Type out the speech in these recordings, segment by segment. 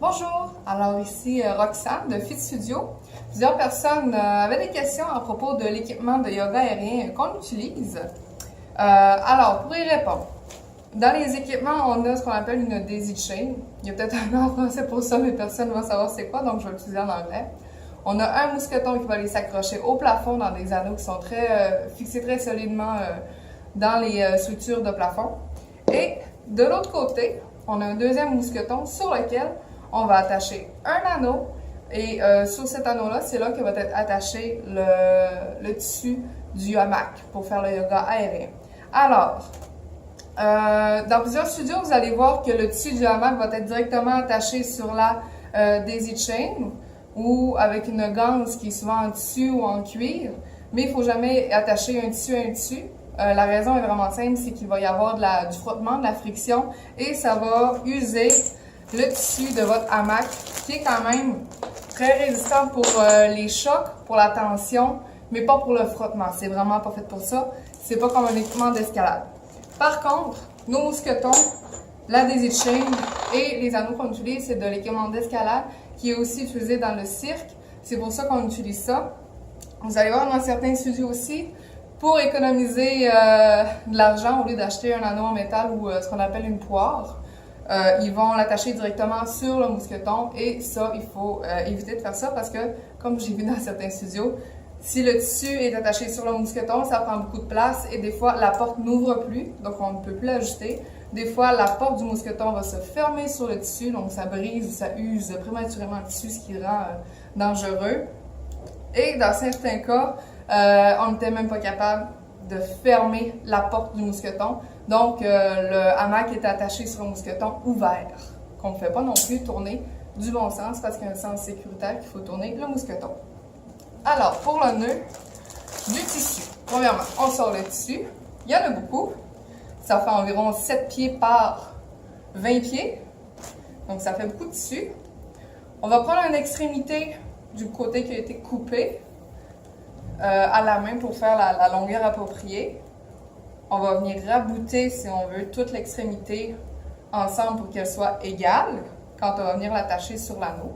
Bonjour, alors ici Roxane de Fit Studio. Plusieurs personnes avaient des questions à propos de l'équipement de yoga aérien qu'on utilise. Alors, pour y répondre, dans les équipements, on a ce qu'on appelle une daisy chain. Il y a peut-être un nom en français pour ça, mais personne ne va savoir c'est quoi, donc je vais l'utiliser en anglais. On a un mousqueton qui va aller s'accrocher au plafond dans des anneaux qui sont fixés très solidement dans les structures de plafond. Et de l'autre côté, on a un deuxième mousqueton sur lequel on va attacher un anneau et sur cet anneau-là, c'est là que va être attaché le tissu du hamac pour faire le yoga aérien. Alors, dans plusieurs studios, vous allez voir que le tissu du hamac va être directement attaché sur la daisy chain ou avec une ganse qui est souvent en tissu ou en cuir, mais il ne faut jamais attacher un tissu à un tissu. La raison est vraiment simple, c'est qu'il va y avoir du frottement, de la friction, et ça va user le tissu de votre hamac, qui est quand même très résistant pour les chocs, pour la tension, mais pas pour le frottement. C'est vraiment pas fait pour ça. C'est pas comme un équipement d'escalade. Par contre, nos mousquetons, la daisy chain et les anneaux qu'on utilise, c'est de l'équipement d'escalade qui est aussi utilisé dans le cirque. C'est pour ça qu'on utilise ça. Vous allez voir dans certains studios aussi, pour économiser de l'argent, au lieu d'acheter un anneau en métal ou ce qu'on appelle une poire, ils vont l'attacher directement sur le mousqueton et ça, il faut éviter de faire ça parce que, comme j'ai vu dans certains studios, si le tissu est attaché sur le mousqueton, ça prend beaucoup de place et des fois, la porte n'ouvre plus, donc on ne peut plus l'ajuster. Des fois, la porte du mousqueton va se fermer sur le tissu, donc ça brise ou ça use prématurément le tissu, ce qui rend dangereux. Et dans certains cas, on n'était même pas capable de fermer la porte du mousqueton. Donc, le hamac est attaché sur un mousqueton ouvert, qu'on ne fait pas non plus tourner du bon sens parce qu'il y a un sens sécuritaire qu'il faut tourner le mousqueton. Alors, pour le nœud du tissu, premièrement, on sort le tissu. Il y en a beaucoup. Ça fait environ 7 pieds par 20 pieds. Donc, ça fait beaucoup de tissu. On va prendre une extrémité du côté qui a été coupé à la main pour faire la longueur appropriée. On va venir rabouter, si on veut, toute l'extrémité ensemble pour qu'elle soit égale quand on va venir l'attacher sur l'anneau.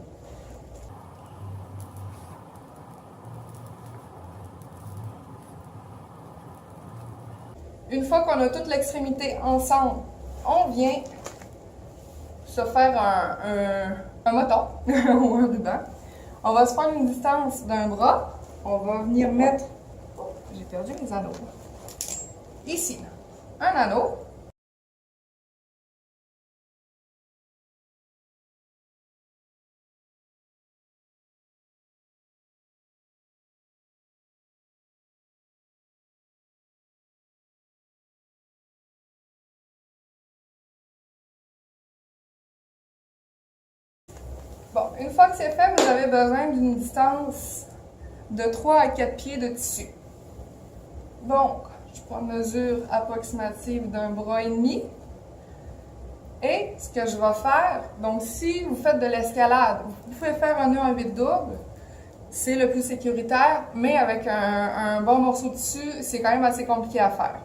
Une fois qu'on a toute l'extrémité ensemble, on vient se faire un moton ou un ruban. On va se prendre une distance d'un bras. On va venir mettre, j'ai perdu mes anneaux, ici, un anneau. Bon, une fois que c'est fait, vous avez besoin d'une distance de 3 à 4 pieds de tissu. Donc, je prends une mesure approximative d'un bras et demi. Et ce que je vais faire, donc si vous faites de l'escalade, vous pouvez faire un nœud en 8 double, c'est le plus sécuritaire, mais avec un bon morceau de tissu, c'est quand même assez compliqué à faire.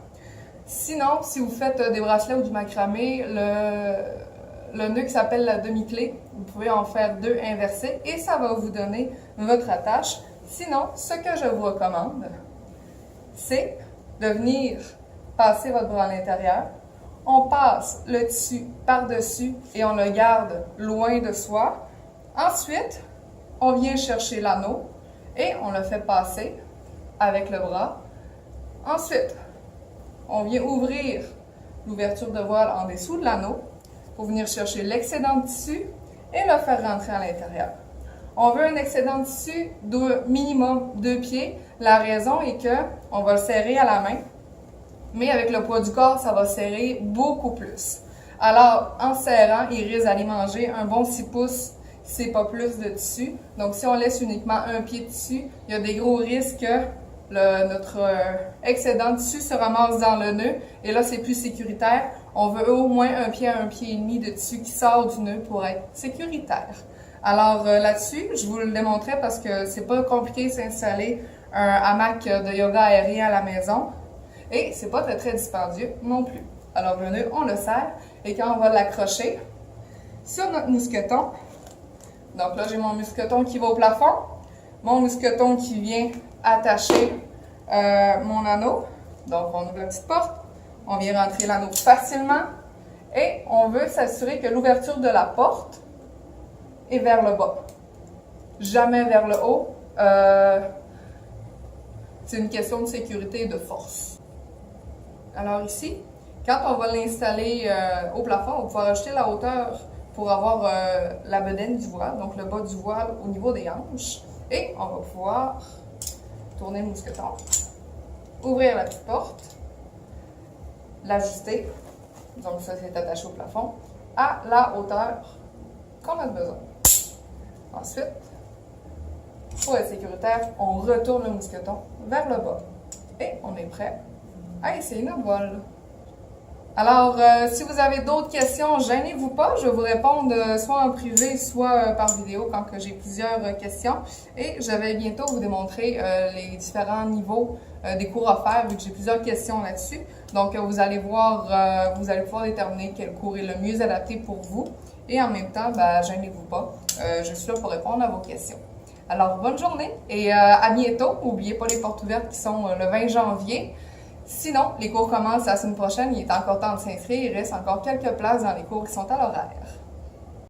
Sinon, si vous faites des bracelets ou du macramé, le nœud qui s'appelle la demi-clé, vous pouvez en faire 2 inversés et ça va vous donner votre attache. Sinon, ce que je vous recommande, c'est de venir passer votre bras à l'intérieur. On passe le tissu par-dessus et on le garde loin de soi. Ensuite, on vient chercher l'anneau et on le fait passer avec le bras. Ensuite, on vient ouvrir l'ouverture de voile en dessous de l'anneau pour venir chercher l'excédent de tissu et le faire rentrer à l'intérieur. On veut un excédent de tissu de minimum 2 pieds. La raison est qu'on va le serrer à la main, mais avec le poids du corps, ça va serrer beaucoup plus. Alors, en serrant, il risque d'aller manger un bon 6 pouces, si c'est pas plus de tissu. Donc, si on laisse uniquement un pied de tissu, il y a des gros risques que notre excédent de tissu se ramasse dans le nœud. Et là, c'est plus sécuritaire. On veut au moins un pied à 1 pied et demi de tissu qui sort du nœud pour être sécuritaire. Alors là-dessus, je vous le démontrais parce que c'est pas compliqué de s'installer un hamac de yoga aérien à la maison et c'est pas très dispendieux non plus. Alors le nœud, on le serre et quand on va l'accrocher sur notre mousqueton, Donc là, j'ai mon mousqueton qui va au plafond, mon mousqueton qui vient attacher mon anneau. Donc, on ouvre la petite porte, on vient rentrer l'anneau facilement et on veut s'assurer que l'ouverture de la porte est vers le bas, jamais vers le haut. C'est une question de sécurité et de force. Alors ici, quand on va l'installer au plafond, on va pouvoir ajouter la hauteur pour avoir la bedaine du voile, donc le bas du voile au niveau des hanches. Et on va pouvoir tourner le mousqueton, ouvrir la petite porte, l'ajuster, donc ça c'est attaché au plafond, à la hauteur qu'on a besoin. Ensuite, pour être sécuritaire, on retourne le mousqueton vers le bas et on est prêt à essayer notre vol. Alors, si vous avez d'autres questions, gênez-vous pas, je vais vous répondre soit en privé, soit par vidéo quand j'ai plusieurs questions. Et je vais bientôt vous démontrer les différents niveaux des cours offerts, vu que j'ai plusieurs questions là-dessus. Donc, vous allez voir, vous allez pouvoir déterminer quel cours est le mieux adapté pour vous. Et en même temps, gênez-vous pas, je suis là pour répondre à vos questions. Alors, bonne journée et à bientôt. N'oubliez pas les portes ouvertes qui sont le 20 janvier. Sinon, les cours commencent la semaine prochaine. Il est encore temps de s'inscrire. Il reste encore quelques places dans les cours qui sont à l'horaire.